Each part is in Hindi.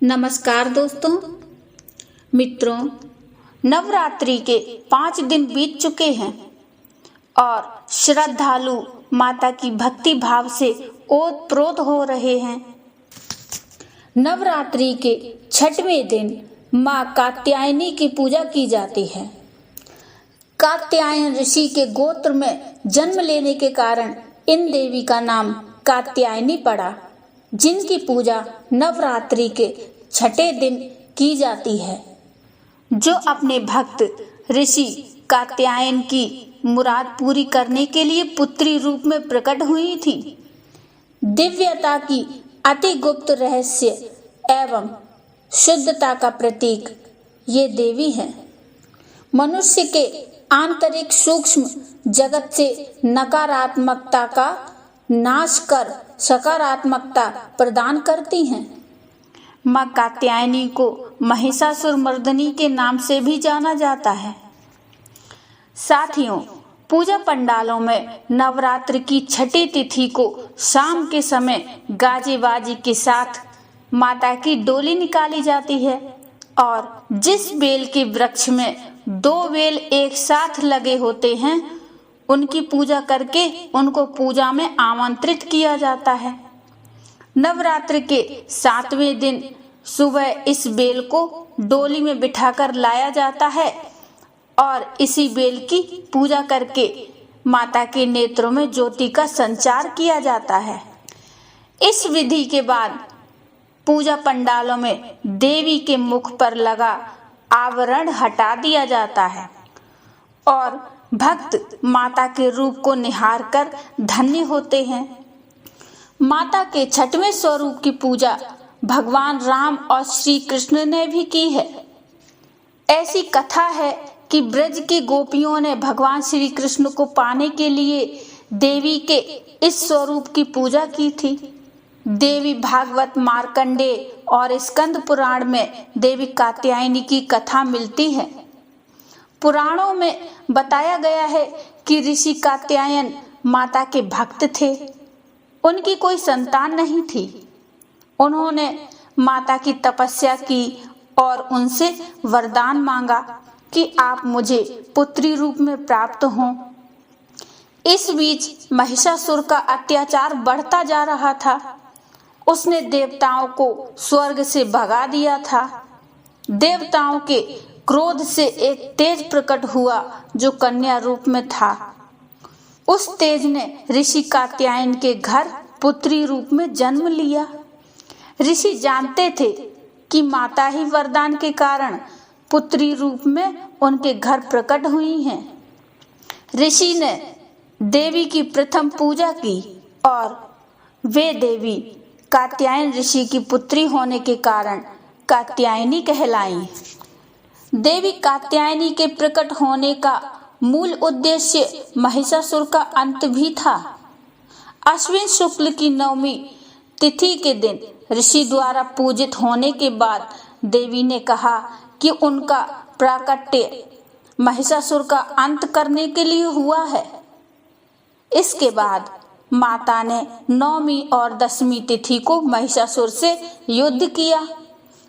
नमस्कार दोस्तों, मित्रों। नवरात्रि के 5 दिन बीत चुके हैं और श्रद्धालु माता की भक्ति भाव से ओतप्रोत हो रहे हैं। नवरात्रि के 6वें दिन माँ कात्यायनी की पूजा की जाती है। कात्यायन ऋषि के गोत्र में जन्म लेने के कारण इन देवी का नाम कात्यायनी पड़ा, जिनकी पूजा नवरात्रि के 6ठे दिन की जाती है। जो अपने भक्त ऋषि कात्यायन की मुराद पूरी करने के लिए पुत्री रूप में प्रकट हुई थी। दिव्यता की अति गुप्त रहस्य एवं शुद्धता का प्रतीक ये देवी है। मनुष्य के आंतरिक सूक्ष्म जगत से नकारात्मकता का नाश कर सकारात्मकता प्रदान करती हैं। माँ कात्यायनी को महिषासुर मर्दनी के नाम से भी जाना जाता है। साथियों, पूजा पंडालों में नवरात्र की 6ठी तिथि को शाम के समय गाजे बाजे के साथ माता की डोली निकाली जाती है और जिस बेल के वृक्ष में 2 बेल एक साथ लगे होते हैं, उनकी पूजा करके उनको पूजा में आमंत्रित किया जाता है। नवरात्र के 7वें दिन सुबह इस बेल को डोली में बिठाकर लाया जाता है और इसी बेल की पूजा करके माता के नेत्रों में ज्योति का संचार किया जाता है। इस विधि के बाद पूजा पंडालों में देवी के मुख पर लगा आवरण हटा दिया जाता है और भक्त माता के रूप को निहार कर धन्य होते हैं। माता के 6वें स्वरूप की पूजा भगवान राम और श्री कृष्ण ने भी की है। ऐसी कथा है कि ब्रज की गोपियों ने भगवान श्री कृष्ण को पाने के लिए देवी के इस स्वरूप की पूजा की थी। देवी भागवत, मार्कंडेय और स्कंद पुराण में देवी कात्यायनी की कथा मिलती है। पुराणों में बताया गया है कि ऋषि कात्यायन माता के भक्त थे। उनकी कोई संतान नहीं थी। उन्होंने माता की तपस्या की और उनसे वरदान मांगा कि आप मुझे पुत्री रूप में प्राप्त हों। इस बीच महिषासुर का अत्याचार बढ़ता जा रहा था। उसने देवताओं को स्वर्ग से भगा दिया था। देवताओं के क्रोध से एक तेज प्रकट हुआ जो कन्या रूप में था। उस तेज ने ऋषि कात्यायन के घर पुत्री रूप में जन्म लिया। ऋषि जानते थे कि माता ही वरदान के कारण पुत्री रूप में उनके घर प्रकट हुई हैं। ऋषि ने देवी की प्रथम पूजा की और वे देवी कात्यायन ऋषि की पुत्री होने के कारण कात्यायनी कहलाई। देवी कात्यायनी के प्रकट होने का मूल उद्देश्य महिषासुर का अंत भी था। अश्विन शुक्ल की 9वीं तिथि के दिन ऋषि द्वारा पूजित होने के बाद देवी ने कहा कि उनका प्राकट्य महिषासुर का अंत करने के लिए हुआ है। इसके बाद माता ने 9वीं और 10वीं तिथि को महिषासुर से युद्ध किया।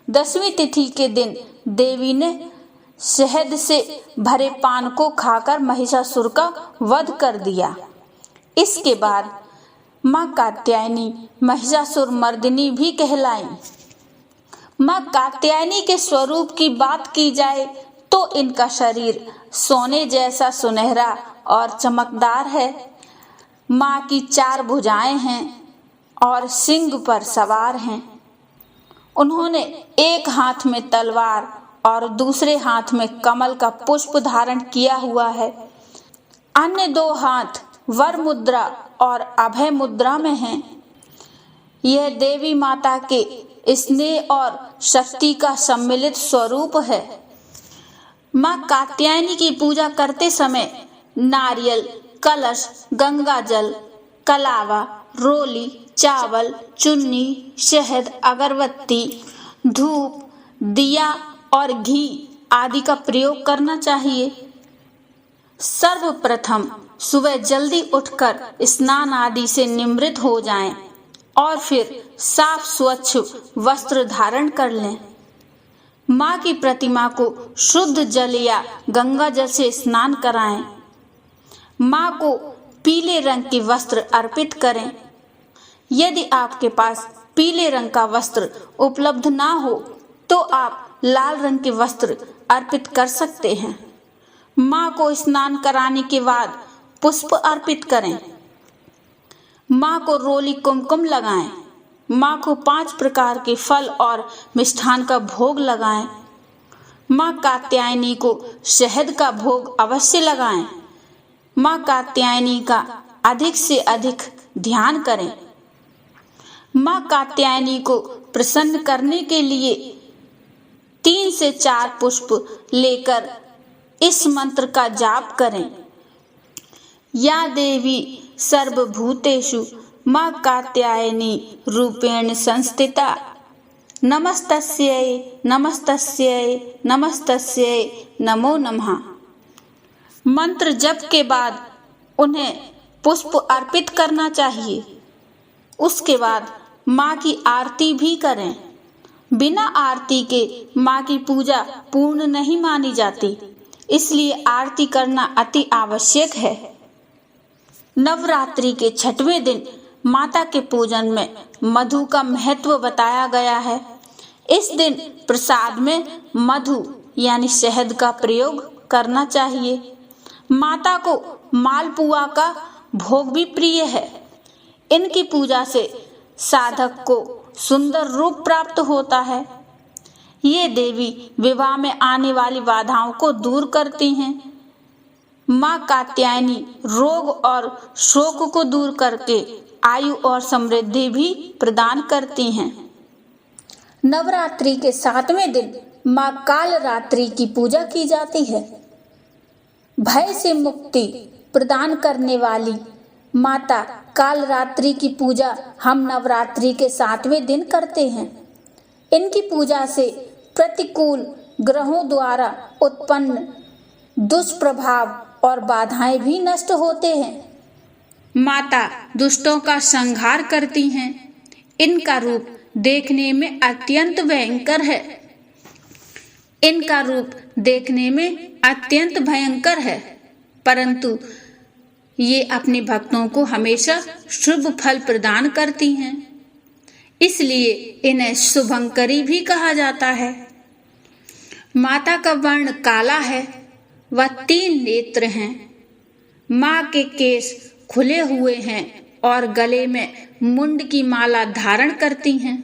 10वीं तिथि के दिन देवी ने शहद से भरे पान को खाकर महिषासुर का वध कर दिया। इसके बाद माँ कात्यायनी महिषासुर मर्दिनी भी कहलाई। माँ कात्यायनी के स्वरूप की बात की जाए तो इनका शरीर सोने जैसा सुनहरा और चमकदार है। माँ की 4 भुजाएं हैं और सिंह पर सवार हैं। उन्होंने एक हाथ में तलवार और दूसरे हाथ में कमल का पुष्प धारण किया हुआ है। अन्य 2 हाथ वर मुद्रा और अभय मुद्रा में हैं। यह देवी माता के स्नेह और शक्ति का सम्मिलित स्वरूप है। माँ कात्यायनी की पूजा करते समय नारियल, कलश, गंगा जल, कलावा, रोली, चावल, चुन्नी, शहद, अगरबत्ती, धूप, दिया और घी आदि का प्रयोग करना चाहिए। सर्वप्रथम सुबह जल्दी उठकर स्नान आदि से निवृत्त हो जाएं और फिर साफ स्वच्छ वस्त्र धारण कर लें। माँ की प्रतिमा को शुद्ध जल या गंगा जल से स्नान कराएं। माँ को पीले रंग के वस्त्र अर्पित करें। यदि आपके पास पीले रंग का वस्त्र उपलब्ध ना हो तो आप लाल रंग के वस्त्र अर्पित कर सकते हैं। माँ को स्नान कराने के बाद पुष्प अर्पित करें। माँ को रोली कुमकुम लगाएं। माँ को 5 प्रकार के फल और मिष्ठान का भोग लगाएं। माँ कात्यायनी को शहद का भोग अवश्य लगाएं। माँ कात्यायनी का अधिक से अधिक ध्यान करें। माँ कात्यायनी को प्रसन्न करने के लिए 3 से 4 पुष्प लेकर इस मंत्र का जाप करें। या देवी सर्वभूतेषु माँ कात्यायनी रूपेण संस्थिता नमस्तस्यै नमस्तस्यै नमस्तस्यै नमो नमः। मंत्र जप के बाद उन्हें पुष्प अर्पित करना चाहिए। उसके बाद माँ की आरती भी करें। बिना आरती के माँ की पूजा पूर्ण नहीं मानी जाती, इसलिए आरती करना अति आवश्यक है। नवरात्रि के 6वें दिन माता के पूजन में मधु का महत्व बताया गया है। इस दिन प्रसाद में मधु यानी शहद का प्रयोग करना चाहिए। माता को मालपुआ का भोग भी प्रिय है। इनकी पूजा से साधक को सुंदर रूप प्राप्त होता है। ये देवी विवाह में आने वाली बाधाओं को दूर करती हैं। माँ कात्यायनी रोग और शोक को दूर करके आयु और समृद्धि भी प्रदान करती हैं। नवरात्रि के 7वें दिन माँ कालरात्रि की पूजा की जाती है। भय से मुक्ति प्रदान करने वाली माता कालरात्रि की पूजा हम नवरात्रि के 7वें दिन करते हैं। इनकी पूजा से प्रतिकूल ग्रहों द्वारा उत्पन्न दुष्प्रभाव और बाधाएं भी नष्ट होते हैं। माता दुष्टों का संहार करती हैं। इनका रूप देखने में अत्यंत भयंकर है। इनका रूप देखने में अत्यंत भयंकर है, परंतु ये अपने भक्तों को हमेशा शुभ फल प्रदान करती हैं। इसलिए इन्हें शुभंकरी भी कहा जाता है। माता का वर्ण काला है। वह 3 नेत्र हैं। माँ के केस खुले हुए हैं और गले में मुंड की माला धारण करती हैं।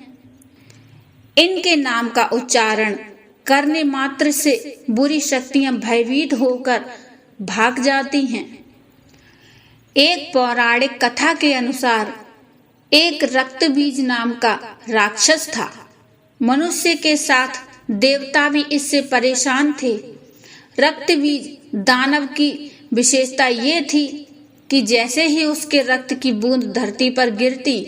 इनके नाम का उच्चारण करने मात्र से बुरी शक्तियां भयभीत होकर भाग जाती हैं। एक पौराणिक कथा के अनुसार एक रक्तबीज नाम का राक्षस था। मनुष्य के साथ देवता भी इससे परेशान थे। रक्तबीज दानव की विशेषता ये थी कि जैसे ही उसके रक्त की बूंद धरती पर गिरती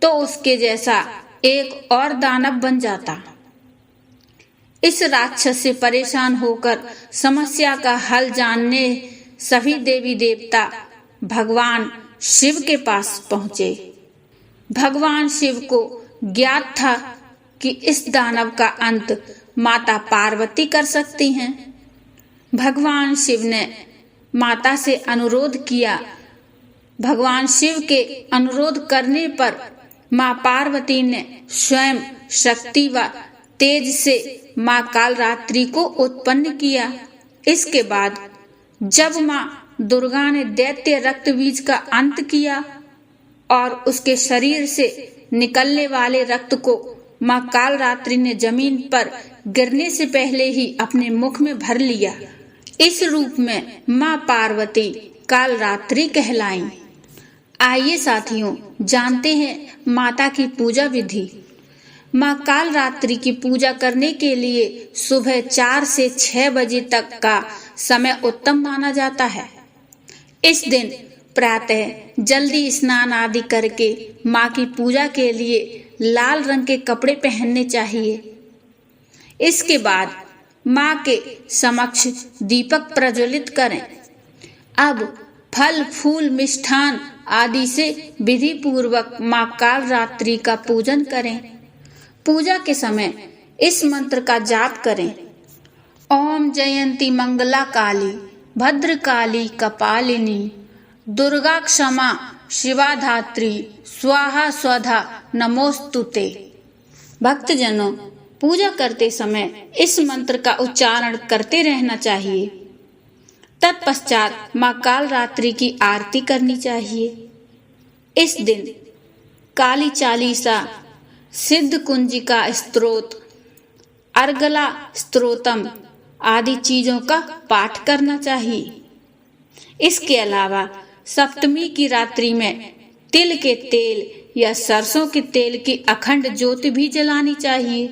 तो उसके जैसा एक और दानव बन जाता। इस राक्षस से परेशान होकर समस्या का हल जानने सभी देवी देवता भगवान शिव के पास पहुंचे। भगवान शिव को ज्ञात था कि इस दानव का अंत माता पार्वती कर सकती हैं। भगवान शिव ने माता से अनुरोध किया। भगवान शिव के अनुरोध करने पर माँ पार्वती ने स्वयं शक्ति व तेज से माँ कालरात्रि को उत्पन्न किया। इसके बाद जब माँ दुर्गा ने दैत्य रक्तबीज का अंत किया और उसके शरीर से निकलने वाले रक्त को माँ कालरात्रि ने जमीन पर गिरने से पहले ही अपने मुख में भर लिया। इस रूप में माँ पार्वती कालरात्रि कहलाईं। आइए साथियों, जानते हैं माता की पूजा विधि। माँ कालरात्रि की पूजा करने के लिए सुबह 4 से 6 बजे तक का समय उत्तम माना जाता है। इस दिन प्रातः जल्दी स्नान आदि करके माँ की पूजा के लिए लाल रंग के कपड़े पहनने चाहिए। इसके बाद माँ के समक्ष दीपक प्रज्वलित करें। अब फल फूल मिष्ठान आदि से विधि पूर्वक मां कालरात्रि का पूजन करें। पूजा के समय इस मंत्र का जाप करें। ओम जयंती मंगला काली भद्रकाली कपालिनी दुर्गा क्षमा शिवा धात्री स्वाहा स्वधा नमोस्तुते। भक्तजनों, पूजा करते समय इस मंत्र का उच्चारण करते रहना चाहिए। तत्पश्चात मां कालरात्रि की आरती करनी चाहिए। इस दिन काली चालीसा, सिद्ध कुंजिका स्तोत्र, अर्गला स्तोत्रम आदि चीजों का पाठ करना चाहिए। इसके अलावा सप्तमी की रात्रि में तिल के तेल या सरसों के तेल की अखंड ज्योति भी जलानी चाहिए।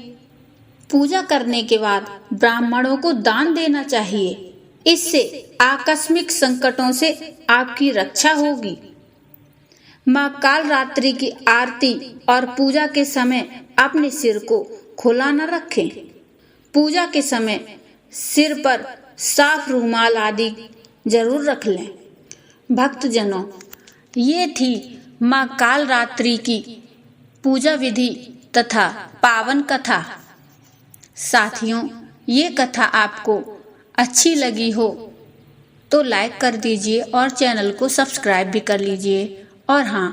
पूजा करने के बाद ब्राह्मणों को दान देना चाहिए। इससे आकस्मिक संकटों से आपकी रक्षा होगी। मां कालरात्रि की आरती और पूजा के समय अपने सिर को खुला न रखें। पूजा के समय सिर पर साफ रुमाल आदि जरूर रख लें। भक्तजनों, ये थी मां कालरात्रि की पूजा विधि तथा पावन कथा। साथियों, ये कथा आपको अच्छी लगी हो तो लाइक कर दीजिए और चैनल को सब्सक्राइब भी कर लीजिए। और हाँ,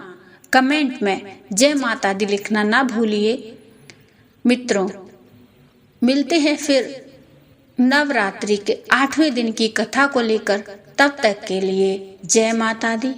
कमेंट में जय माता दी लिखना ना भूलिए। मित्रों, मिलते हैं फिर नवरात्रि के 8वें दिन की कथा को लेकर। तब तक के लिए जय माता दी।